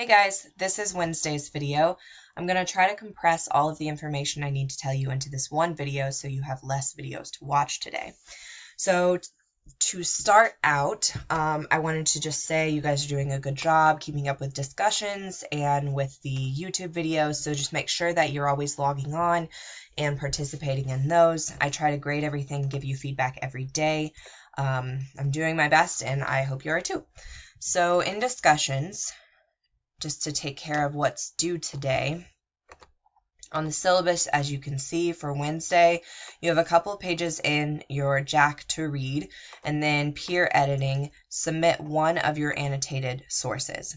Hey guys, this is Wednesday's video. I'm going to try to compress all of the information I need to tell you into this one video so you have less videos to watch today. So to start out, I wanted to just say you guys are doing a good job keeping up with discussions and with the YouTube videos, so just make sure that you're always logging on and participating in those. I try to grade everything, give you feedback every day. I'm doing my best and I hope you are too. So in discussions, just to take care of what's due today. On the syllabus, as you can see for Wednesday, you have a couple of pages in your JAC to read, and then peer editing, submit one of your annotated sources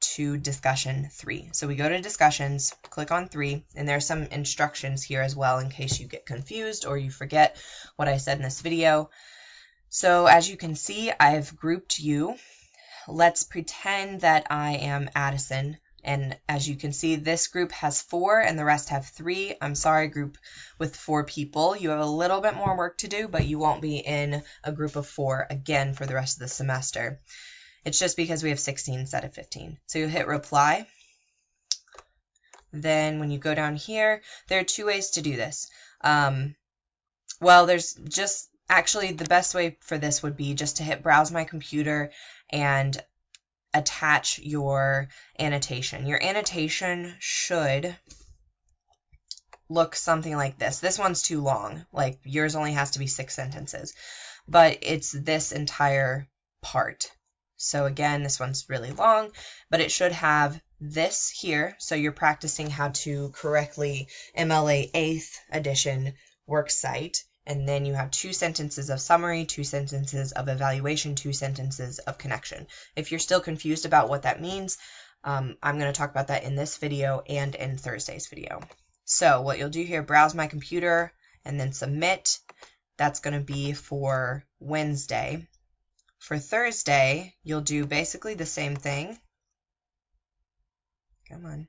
to discussion 3. So we go to discussions, click on 3, and there's some instructions here as well in case you get confused or you forget what I said in this video. So as you can see, I've grouped you. Let's pretend that I am Addison, and as you can see, this group has 4 and the rest have 3. I'm sorry, group with 4 people. You have a little bit more work to do, but you won't be in a group of 4 again for the rest of the semester. It's just because we have 16 instead of 15. So you hit reply. Then when you go down here, there are 2 ways to do this. Well, there's just actually the best way for this would be just to hit browse my computer and attach your annotation. Your annotation should look something like this. This one's too long. Like yours only has to be 6 sentences, but it's this entire part. So again, this one's really long, but it should have this here. So you're practicing how to correctly MLA 8th edition worksite. And then you have 2 sentences of summary, 2 sentences of evaluation, 2 sentences of connection. If you're still confused about what that means, I'm going to talk about that in this video and in Thursday's video. So what you'll do here, browse my computer and then submit. That's going to be for Wednesday. For Thursday, you'll do basically the same thing. Come on.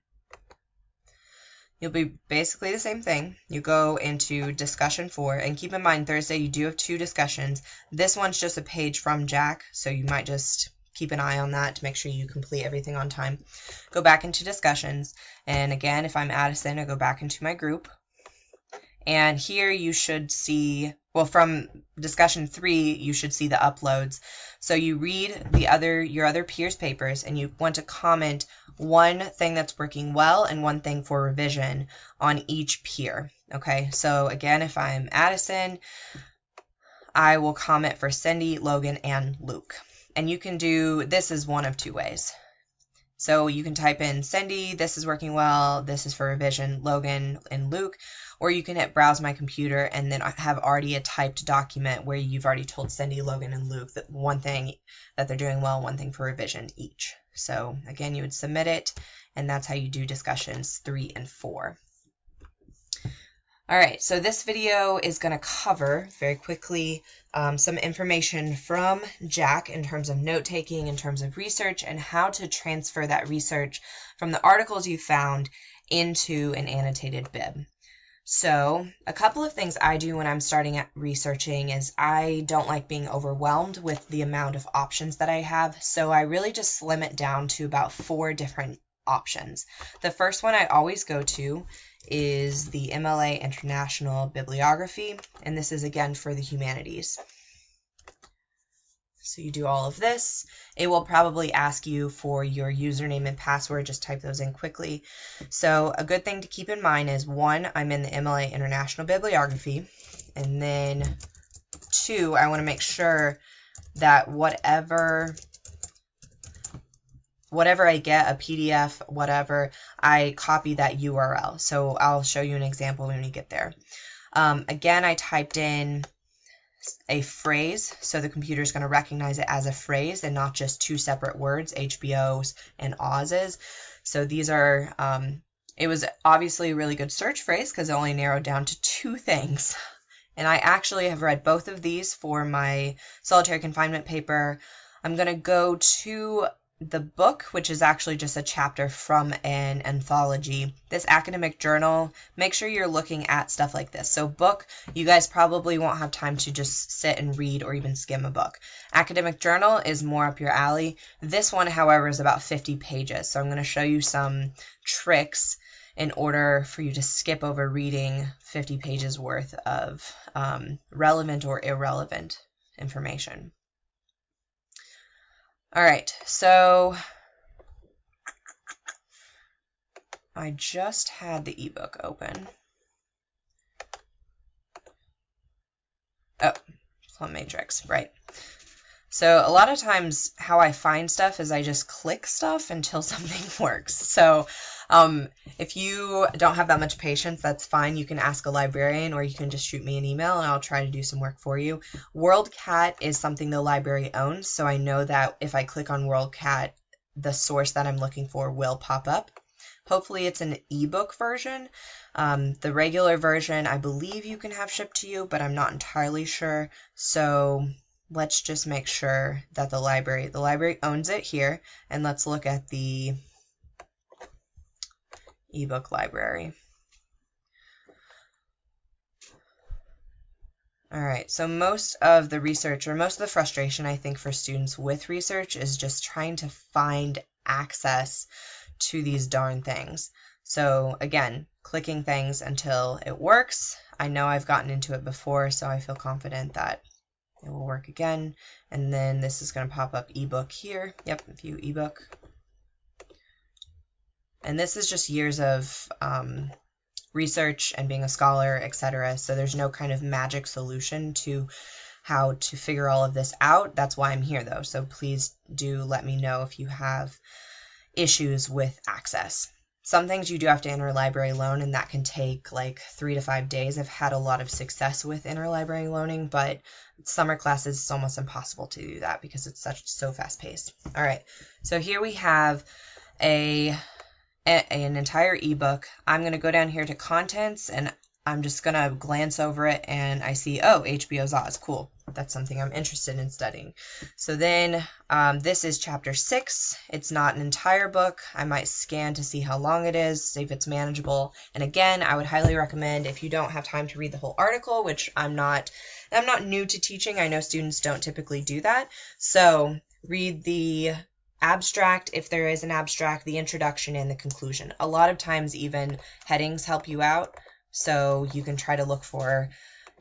You'll be basically the same thing. You go into discussion 4, and keep in mind Thursday you do have 2 discussions. This one's just a page from JAC, so you might just keep an eye on that to make sure you complete everything on time. Go back into discussions, and again, if I'm Addison, I go back into my group. And here you should see, well, from discussion 3, you should see the uploads. So you read your other peers' papers, and you want to comment one thing that's working well and one thing for revision on each peer. Okay, so again, if I'm Addison, I will comment for Cindy, Logan, and Luke. And you can do, this is one of 2 ways. So you can type in Cindy, this is working well, this is for revision, Logan and Luke, or you can hit browse my computer and then have already a typed document where you've already told Cindy, Logan, and Luke that one thing that they're doing well, one thing for revision each. So again, you would submit it, and that's how you do discussions 3 and 4. All right, so this video is going to cover very quickly some information from JAC in terms of note-taking, in terms of research, and how to transfer that research from the articles you found into an annotated bib. So a couple of things I do when I'm starting at researching is I don't like being overwhelmed with the amount of options that I have, so I really just slim it down to about 4 different options. The first one I always go to is the MLA International Bibliography, and this is again for the humanities. So you do all of this. It will probably ask you for your username and password. Just type those in quickly. So a good thing to keep in mind is 1, I'm in the MLA International Bibliography, and then 2, I want to make sure that whatever I get, a PDF, whatever, I copy that URL. So I'll show you an example when we get there. Again, I typed in a phrase, so the computer is going to recognize it as a phrase and not just 2 separate words, HBOs and Oz's. So these are, it was obviously a really good search phrase because it only narrowed down to 2 things. And I actually have read both of these for my solitary confinement paper. I'm going to go to the book, which is actually just a chapter from an anthology, this academic journal, make sure you're looking at stuff like this. So book, you guys probably won't have time to just sit and read or even skim a book. Academic journal is more up your alley. This one, however, is about 50 pages. So I'm going to show you some tricks in order for you to skip over reading 50 pages worth of relevant or irrelevant information. All right, so I just had the ebook open. Oh, Plum Matrix, right. So a lot of times how I find stuff is I just click stuff until something works. So if you don't have that much patience, that's fine. You can ask a librarian or you can just shoot me an email and I'll try to do some work for you. WorldCat is something the library owns, so I know that if I click on WorldCat, the source that I'm looking for will pop up. Hopefully it's an ebook version. The regular version, I believe you can have shipped to you, but I'm not entirely sure. So let's just make sure that the library owns it here, and let's look at the ebook library. All right, so most of the research, or most of the frustration I think for students with research is just trying to find access to these darn things. So again, clicking things until it works. I know I've gotten into it before, so I feel confident that it will work again. And then this is going to pop up ebook here. Yep, view ebook. And this is just years of research and being a scholar, etc. So there's no kind of magic solution to how to figure all of this out. That's why I'm here though. So please do let me know if you have issues with access. Some things you do have to interlibrary loan, and that can take like 3 to 5 days. I've had a lot of success with interlibrary loaning, but summer classes it's almost impossible to do that because it's so fast paced. All right, so here we have an entire ebook. I'm going to go down here to contents and I'm just going to glance over it and I see, oh, HBO's Oz, cool. That's something I'm interested in studying. So then this is chapter 6. It's not an entire book. I might scan to see how long it is, see if it's manageable. And again, I would highly recommend if you don't have time to read the whole article, which I'm not new to teaching. I know students don't typically do that. So read the abstract, if there is an abstract, the introduction, and the conclusion. A lot of times even headings help you out. So you can try to look for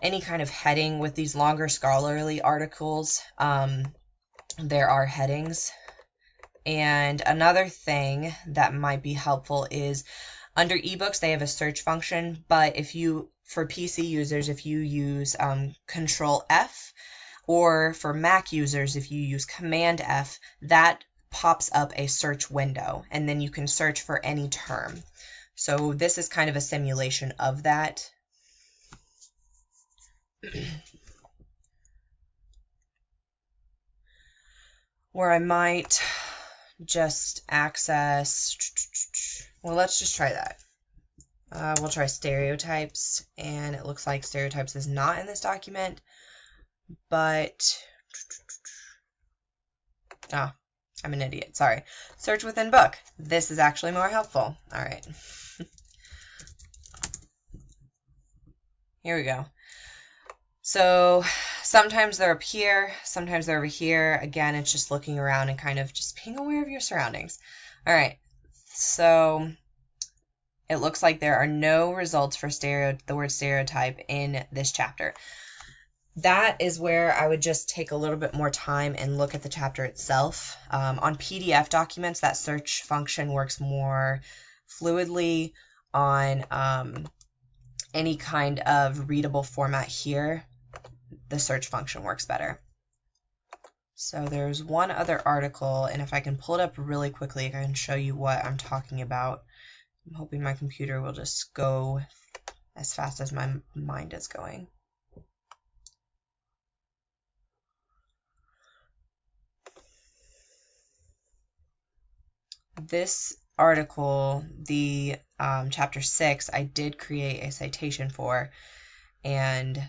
any kind of heading with these longer scholarly articles. There are headings. And another thing that might be helpful is under ebooks, they have a search function, but for PC users, if you use Control F, or for Mac users, if you use Command F, that pops up a search window, and then you can search for any term. So this is kind of a simulation of that. Where I might just access, well, let's just try that. We'll try stereotypes, and it looks like stereotypes is not in this document, but, I'm an idiot, sorry. Search within book. This is actually more helpful. All right. Here we go. So sometimes they're up here, sometimes they're over here. Again, it's just looking around and kind of just being aware of your surroundings. All right, so it looks like there are no results for the word stereotype in this chapter. That is where I would just take a little bit more time and look at the chapter itself. On PDF documents, that search function works more fluidly. On any kind of readable format here, the search function works better. So there's one other article, and if I can pull it up really quickly, I can show you what I'm talking about. I'm hoping my computer will just go as fast as my mind is going. This article, the chapter 6, I did create a citation for, and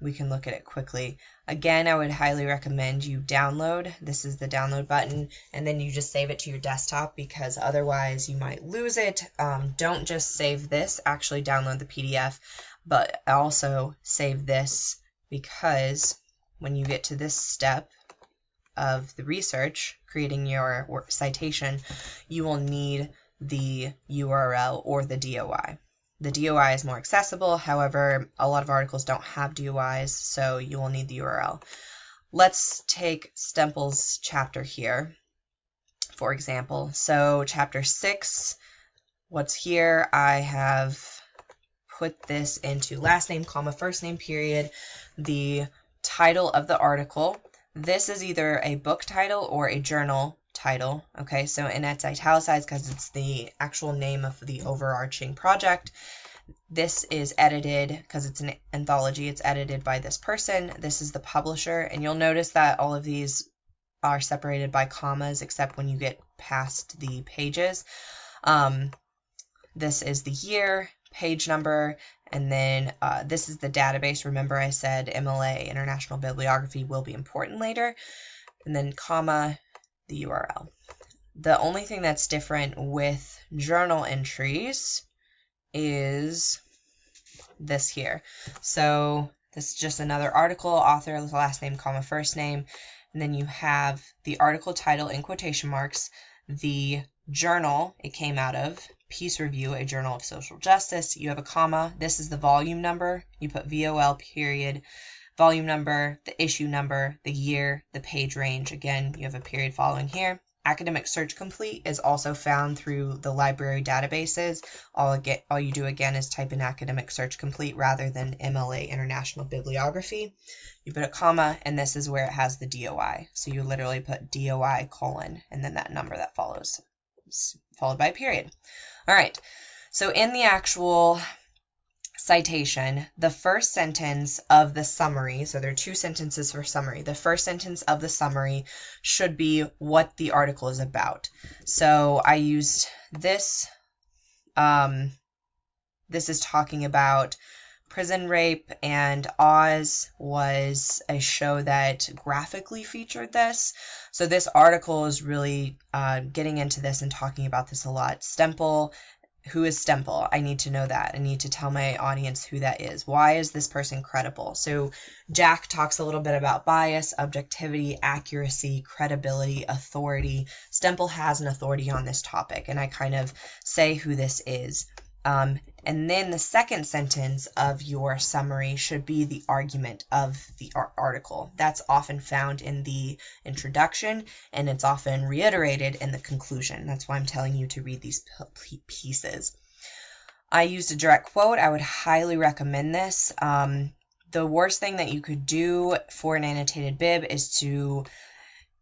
we can look at it quickly. Again, I would highly recommend you download. This is the download button, and then you just save it to your desktop because otherwise you might lose it. Don't just save this, actually download the PDF, but also save this because when you get to this step of the research, creating your citation, you will need the URL or the DOI. The DOI is more accessible, however, a lot of articles don't have DOIs, so you will need the URL. Let's take Stempel's chapter here, for example. So chapter 6, what's here, I have put this into last name, comma, first name, period, the title of the article. This is either a book title or a journal title, okay, so, and it's italicized because it's the actual name of the overarching project. This is edited because it's an anthology, it's edited by this person. This is the publisher, and you'll notice that all of these are separated by commas except when you get past the pages. This is the year, page number, and then this is the database. Remember I said MLA, International Bibliography, will be important later, and then comma, the URL. The only thing that's different with journal entries is this here. So this is just another article, author, last name, comma, first name, and then you have the article title in quotation marks, the journal it came out of, Peace Review, a journal of social justice. You have a comma. This is the volume number. You put VOL period, volume number, the issue number, the year, the page range. Again, you have a period following here. Academic Search Complete is also found through the library databases. All you do again is type in Academic Search Complete rather than MLA International Bibliography. You put a comma, and this is where it has the DOI. So you literally put DOI colon, and then that number that follows, followed by a period. All right, so in the actual citation, the first sentence of the summary, so there are two sentences for summary. The first sentence of the summary should be what the article is about. So I used this. This is talking about prison rape, and Oz was a show that graphically featured this. So this article is really getting into this and talking about this a lot. Stempel. Who is Stempel? I need to know that. I need to tell my audience who that is. Why is this person credible? So Jack talks a little bit about bias, objectivity, accuracy, credibility, authority. Stempel has an authority on this topic, and I kind of say who this is. And then the second sentence of your summary should be the argument of the article. That's often found in the introduction, and it's often reiterated in the conclusion. That's why I'm telling you to read these pieces. I used a direct quote. I would highly recommend this. The worst thing that you could do for an annotated bib is to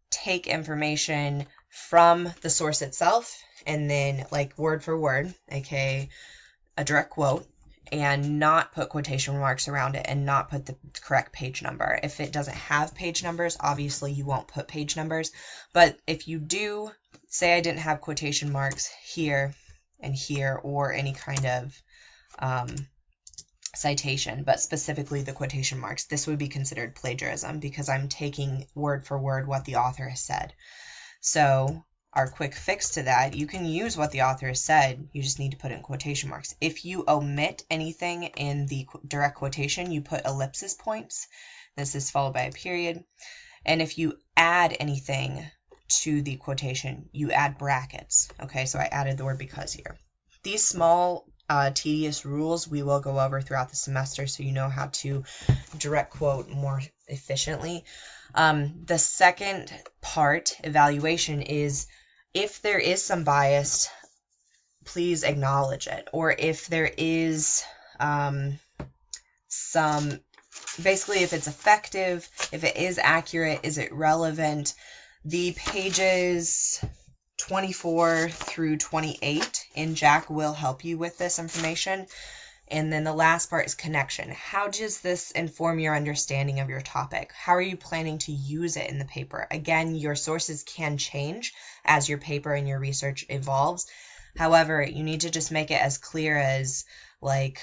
take information from the source itself and then, like, word for word, aka a direct quote, and not put quotation marks around it and not put the correct page number. If it doesn't have page numbers, obviously you won't put page numbers, but if you do, say I didn't have quotation marks here and here or any kind of citation, but specifically the quotation marks, this would be considered plagiarism because I'm taking word for word what the author has said. So our quick fix to that, you can use what the author has said, you just need to put it in quotation marks. If you omit anything in the direct quotation, you put ellipsis points. This is followed by a period. And if you add anything to the quotation, you add brackets. Okay, so I added the word because here. These small tedious rules we will go over throughout the semester so you know how to direct quote more efficiently. The second part, evaluation, is if there is some bias, please acknowledge it. Or if there is basically if it's effective, if it is accurate, is it relevant. The pages 24 through 28 in Jack will help you with this information. And then the last part is connection. How does this inform your understanding of your topic? How are you planning to use it in the paper? Again, your sources can change as your paper and your research evolves. However, you need to just make it as clear as, like,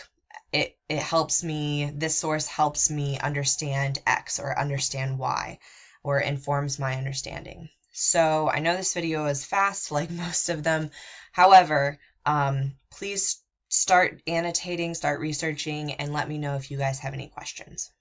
it helps me, this source helps me understand X or understand Y, or informs my understanding. So I know this video is fast, like most of them. However, please start annotating, start researching, and let me know if you guys have any questions.